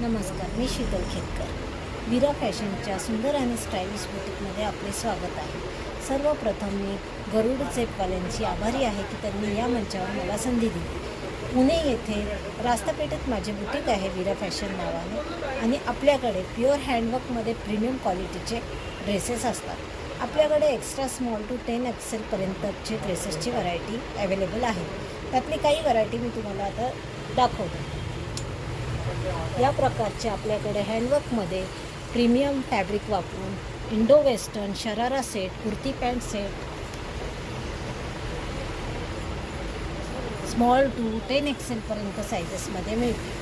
नमस्कार, मी शीतल खेतकर. वीरा फॅशनच्या सुंदर आणि स्टायलिश बुटीकमध्ये आपले स्वागत आहे. सर्वप्रथम मी गरुड चेपवाल्यांची आभारी आहे की त्यांनी या मंचावर मला संधी दिली. पुणे येथे रास्तापेठेत माझे बुटीक आहे वीरा फॅशन नावाने आणि आपल्याकडे प्युअर हँडवर्कमध्ये प्रीमियम क्वालिटीचे ड्रेसेस असतात. आपल्याकडे एक्स्ट्रा स्मॉल टू 10 XL ड्रेसेसची व्हरायटी अवेलेबल आहे. त्यातली काही व्हरायटी मी तुम्हाला आता दाखवते. या प्रकारचे आपल्याकडे हँडवर्कमध्ये प्रीमियम फॅब्रिक वापरून Indo western sharara set, kurti pant set, small to 10 XL सायझेसमध्ये मिळते.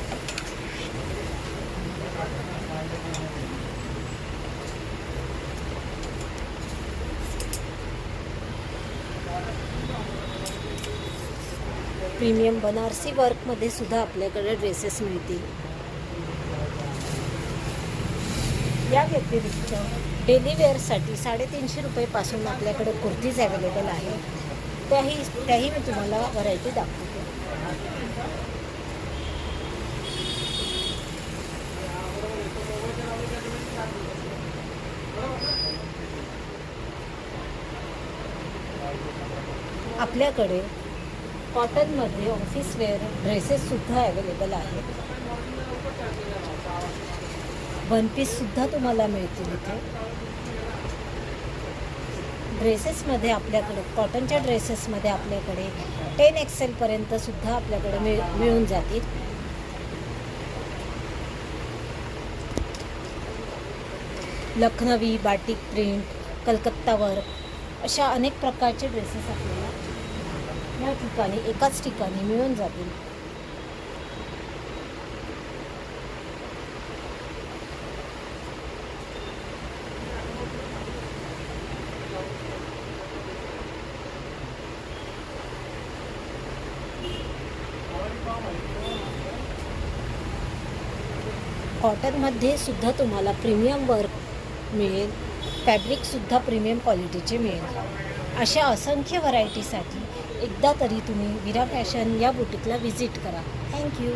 प्रीमियम बनारसी वर्कमध्ये सुद्धा आपल्याकडे ड्रेसेस मिळतील. या व्यतिरिक्त डेली वेअरसाठी 350 रुपयेपासून आपल्याकडे कुर्तीज अवेलेबल आहे. त्याही मी तुम्हाला व्हरायटी दाखवते. आपल्याकडे कॉटनमध्ये ऑफिस वेअर ड्रेसेससुद्धा अवेलेबल आहेत. वन पीससुद्धा तुम्हाला मिळतील इथे. ड्रेसेसमध्ये आपल्याकडे कॉटनच्या ड्रेसेसमध्ये आपल्याकडे 10 XL सुद्धा आपल्याकडे मिळून जातील. Lucknowi, batik print, Calcutta work अशा अनेक प्रकारचे ड्रेसेस आपल्याला या ठिकाणी एकाच ठिकाणी मिळून जातील. कॉटनमध्ये सुद्धा तुम्हाला प्रीमियम वर्क मिळेल, फॅब्रिकसुद्धा प्रीमियम क्वालिटीचे मिळेल. अशा असंख्य व्हरायटीसाठी एकदा तरी तुम्ही वीरा फॅशन या बुटीकला व्हिजिट करा. थँक्यू.